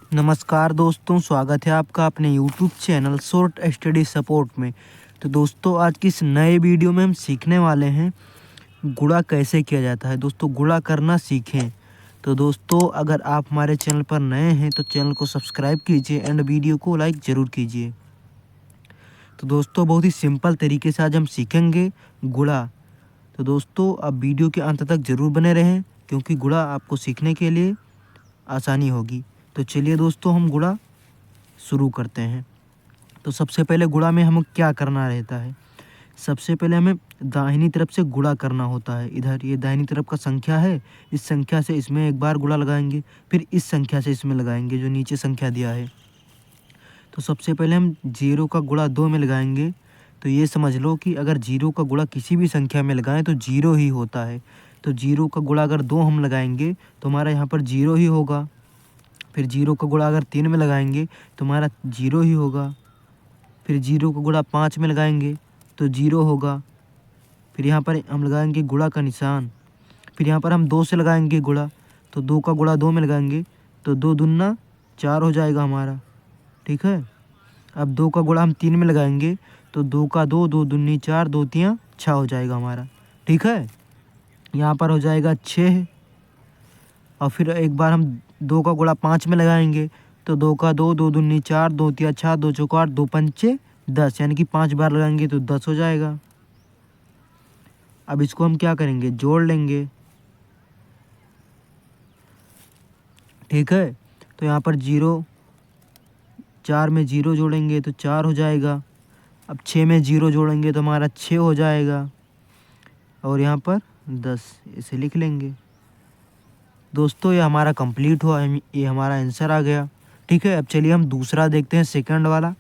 नमस्कार दोस्तों, स्वागत है आपका अपने YouTube channel short study support में। तो दोस्तों, आज की इस नए वीडियो में हम सीखने वाले हैं गुणा कैसे किया जाता है। दोस्तों, गुणा करना सीखें। तो दोस्तों, अगर आप हमारे चैनल पर नए हैं तो चैनल को सब्सक्राइब कीजिए एंड वीडियो को लाइक ज़रूर कीजिए। तो दोस्तों, बहुत ही सिंपल तरीके से आज हम सीखेंगे गुणा। तो दोस्तों, आप वीडियो के अंत तक ज़रूर बने रहें क्योंकि गुणा आपको सीखने के लिए आसानी होगी। तो चलिए दोस्तों, हम गुणा शुरू करते हैं। तो सबसे पहले गुणा में हमें क्या करना रहता है। सबसे पहले हमें दाहिनी तरफ से गुणा करना होता है। इधर ये दाहिनी तरफ का संख्या है, इस संख्या से इसमें एक बार गुणा लगाएंगे, फिर इस संख्या से इसमें लगाएंगे जो नीचे संख्या दिया है। तो सबसे पहले हम 0 का गुणा 2 में लगाएंगे। तो ये समझ लो कि अगर 0 का गुणा किसी भी संख्या में लगाएं तो 0 ही होता है। तो 0 का गुणा अगर 2 हम लगाएंगे तो हमारा यहाँ पर 0 ही होगा। फिर 0 का गुणा अगर 3 में लगाएंगे तो हमारा 0 ही होगा। फिर 0 का गुणा 5 में लगाएंगे तो 0 होगा। फिर यहाँ पर हम लगाएंगे गुणा का निशान। फिर यहाँ पर हम 2 से लगाएंगे गुणा, तो 2 का गुणा 2 में लगाएंगे तो 2 दूना 4 हो जाएगा हमारा। ठीक है। अब 2 का गुणा हम 3 में लगाएंगे तो 2 का 2, 2 दूनी 4, 2 तियाँ 6 हो जाएगा हमारा। ठीक है। यहाँ पर हो जाएगा 6। और फिर एक बार हम 2 का गुणा 5 में लगाएंगे तो 2 का 2, 2 दूनी 4, 2 तिया 6, 2 चौका 8, 2 पंचे 10, यानी कि 5 बार लगाएंगे तो 10 हो जाएगा। अब इसको हम क्या करेंगे, जोड़ लेंगे। ठीक है। तो यहाँ पर 0, 4 में 0 जोड़ेंगे तो 4 हो जाएगा। अब 6 में 0 जोड़ेंगे तो हमारा 6 हो जाएगा। और यहाँ पर 10 इसे लिख लेंगे। दोस्तों, ये हमारा कंप्लीट हुआ, ये हमारा आंसर आ गया। ठीक है। अब चलिए हम दूसरा देखते हैं, सेकंड वाला।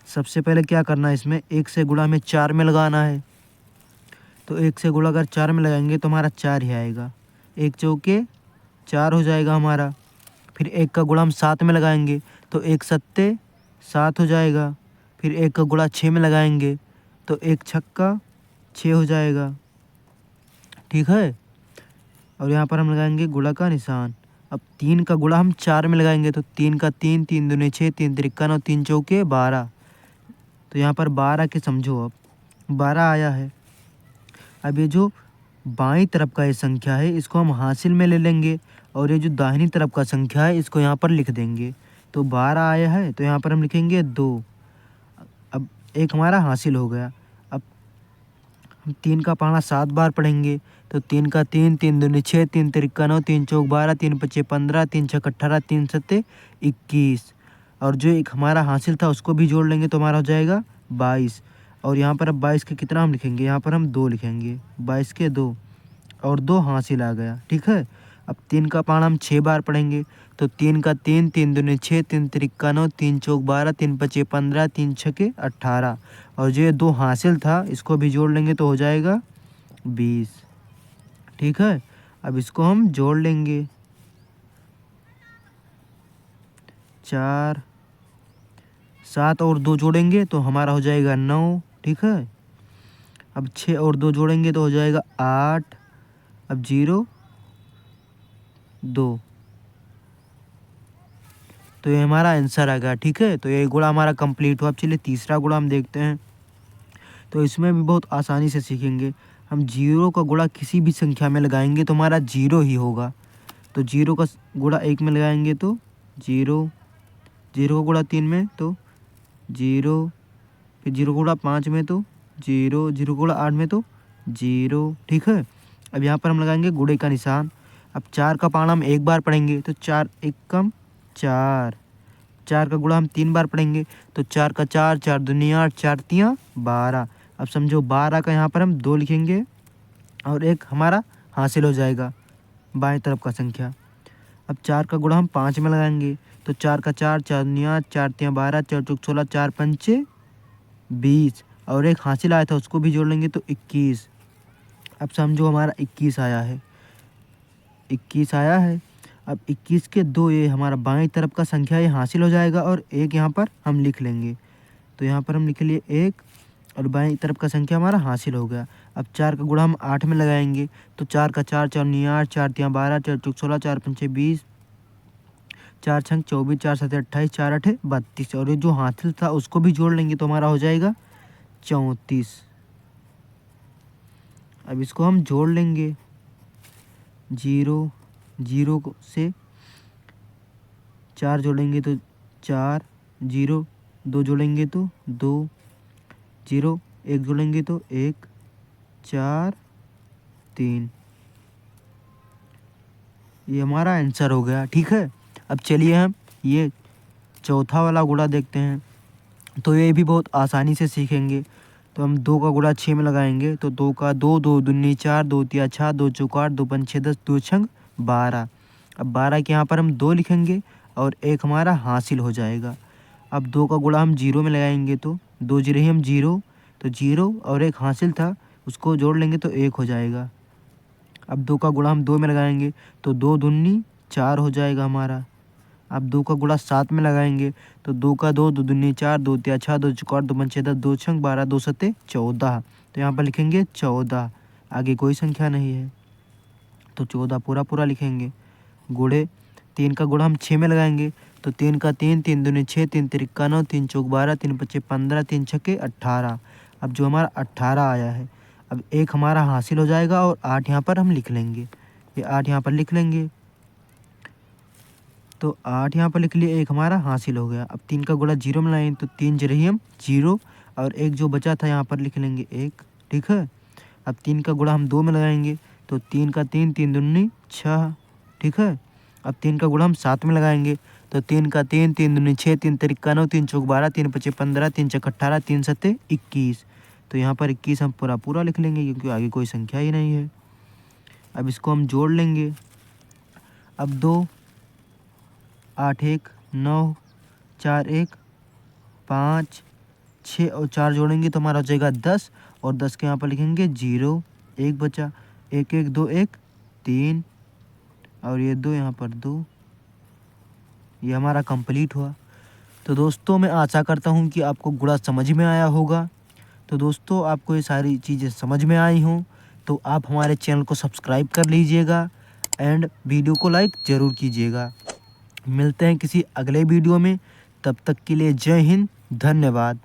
सबसे पहले क्या करना है, इसमें 1 से गुणा में 4 में लगाना है। तो 1 से गुणा अगर 4 में लगाएंगे तो हमारा 4 ही आएगा। 1 चौके 4 हो जाएगा हमारा। फिर 1 का गुणा हम 7 में लगाएंगे तो 1 सत्ते 7 हो जाएगा। फिर 1 का गुणा 6 में लगाएंगे तो 1 छक्का 6 हो जाएगा। ठीक है। और यहाँ पर हम लगाएंगे गुणा का निशान। अब 3 का गुणा हम 4 में लगाएंगे तो 3 का 3, 3 दूनी 6, 3 तिरिक्का 9, 3 चौके 12। तो यहाँ पर 12 के समझो, अब 12 आया है। अब ये जो बाईं तरफ का ये संख्या है इसको हम हासिल में ले लेंगे और ये जो दाहिनी तरफ का संख्या है इसको यहाँ पर लिख देंगे। तो 12 आया है तो यहाँ पर हम लिखेंगे 2। अब एक हमारा हासिल हो गया। अब हम 3 का पाना 7 बार पढ़ेंगे तो 3 का 3, 3 दूनी 6, 3 तिरिक्का 9, 3 चौक 12, 3 पच्चे 15, 3 छक 18, 3 सत्ते 21। और जो एक हमारा हासिल था उसको भी जोड़ लेंगे तो हमारा हो जाएगा 22। और यहाँ पर अब 22 के कितना हम लिखेंगे, यहाँ पर हम 2 लिखेंगे। 22 के 2 और 2 हासिल आ गया। ठीक है। अब 3 का पाना हम 6 बार पढ़ेंगे तो 3 का 3, 3 दूनी 6, 3 तिरिक्का 9, 3 चौक 12, 3 पच्चे 15, 3 छके 18। और जो ये 2 हासिल था इसको भी जोड़ लेंगे तो हो जाएगा 20। ठीक है। अब इसको हम जोड़ लेंगे। 4, 7 और 2 जोड़ेंगे तो हमारा हो जाएगा 9। ठीक है। अब 6 और 2 जोड़ेंगे तो हो जाएगा 8। अब 0, 2। तो ये हमारा आंसर आ गया। ठीक है। तो ये गुणा हमारा कंप्लीट हुआ। अब चलिए तीसरा गुणा हम देखते हैं। तो इसमें भी बहुत आसानी से सीखेंगे। हम 0 का गुणा किसी भी संख्या में लगाएंगे तो हमारा 0 ही होगा। तो 0 का गुणा 1 में लगाएंगे तो 0, 0 का गुणा 3 में तो 0, फिर 0 का गुणा 5 में तो 0, 0 का गुणा 8 में तो 0। ठीक है। अब यहाँ पर हम लगाएंगे गुणे का निशान। अब 4 का पाना हम 1 बार पढ़ेंगे तो 4 एकम 4। 4 का गुणा हम 3 बार पढ़ेंगे तो 4 का 4, 4 दूनी 8, 4 तियाँ 12। अब समझो 12 का यहाँ पर हम 2 लिखेंगे और 1 हमारा हासिल हो जाएगा बाएं तरफ का संख्या। अब 4 का गुणा हम 5 में लगाएंगे तो 4 का 4, 4 दूनी 8, 4 तियाँ 12, 4 चौक 16, 4 पंचे 20। और 1 हासिल आया था उसको भी जोड़ लेंगे तो 21। अब समझो हमारा 21 आया है। 21 आया है। अब 21 के 2 ये हमारा बाएं तरफ का संख्या ये हासिल हो जाएगा और 1 यहाँ पर हम लिख लेंगे। तो यहाँ पर हम लिख लिए 1 और बाएं तरफ का संख्या हमारा हासिल हो गया। अब 4 का गुणा हम 8 में लगाएंगे तो 4 का 4, 4 दूनी 8, 4 तियाँ 12, 4 चौक 16, 4 पंचे 20। 4 छंग 24, 4 7 28, 4 8 32 और ये जो हासिल था उसको भी जोड़ लेंगे तो हमारा हो जाएगा 34। अब इसको हम जोड़ लेंगे, 0 0 से 4 जोड़ेंगे तो 4, 0 2 जोड़ेंगे तो 2, 0 1 जोड़ेंगे तो 1, 4 3। ये हमारा आंसर हो गया। ठीक है, अब चलिए हम ये चौथा वाला गुणा देखते हैं। तो ये भी बहुत आसानी से सीखेंगे। तो हम 2 का गुणा 6 में लगाएंगे तो 2 का 2, 2 दूनी 4, 2 तिया 6, 2 चौका 8, 2 पंच 6 10, 2 छंग 12। अब 12 के यहाँ पर हम 2 लिखेंगे और 1 हमारा हासिल हो जाएगा। अब 2 का गुणा हम 0 में लगाएंगे तो 2 जीरो ही हम 0, तो 0 और 1 हासिल था उसको जोड़ लेंगे तो 1 हो जाएगा। अब 2 का गुणा हम 2 में लगाएंगे तो 2 दूनी 4 हो जाएगा हमारा। अब 2 का गुणा 7 में लगाएंगे तो 2 का 2, 2 दूनी 4, 2 तिया 6, 2 चौका 8, 2 पंच 6 10, 2 छंग 12, 2 सत्ते 14। तो यहाँ पर लिखेंगे 14, आगे कोई संख्या नहीं है तो 14 पूरा पूरा लिखेंगे। गुणे 3 का गुणा हम 6 में लगाएंगे तो 3 का 3, 3 दूनी 6, 3 तिरिक्का 9, 3 चौक 12, 3 पच्चे 15, 3 छक्के 18। अब जो हमारा 18 आया है, अब 1 हमारा हासिल हो जाएगा और 8 यहाँ पर हम लिख लेंगे। ये 8 यहाँ पर लिख लेंगे तो 8 यहाँ पर लिख लिए, 1 हमारा हासिल हो गया। अब 3 का गुणा 0 में लाएंगे तो 3 जरिए हम 0 और 1 जो बचा था यहाँ पर लिख लेंगे 1। ठीक है, अब 3 का गुणा हम 2 में लगाएंगे तो 3 का 3, 3 दूनी 6। ठीक है, अब 3 का गुणा हम 7 में लगाएंगे तो 3 का 3, 3 दूनी 6, 3 तिरिक्का 9, 3 चौक 12, 3 पच्चे 15, 3 छक्के 18, 3 सत्ते 21। तो यहाँ पर 21 हम पूरा पूरा लिख लेंगे क्योंकि आगे कोई संख्या ही नहीं है। अब इसको हम जोड़ लेंगे। अब 2 8 1 9 4 1 5 6 और 4 जोड़ेंगे तो हमारा हो जाएगा 10 और 10 के यहाँ पर लिखेंगे 0, 1 बचा, 1 1 2 1 3 और ये 2 यहाँ पर 2। ये हमारा कंप्लीट हुआ। तो दोस्तों मैं आशा करता हूँ कि आपको गुणा समझ में आया होगा। तो दोस्तों आपको ये सारी चीज़ें समझ में आई हों तो आप हमारे चैनल को सब्सक्राइब कर लीजिएगा एंड वीडियो को लाइक ज़रूर कीजिएगा। मिलते हैं किसी अगले वीडियो में, तब तक के लिए जय हिंद, धन्यवाद।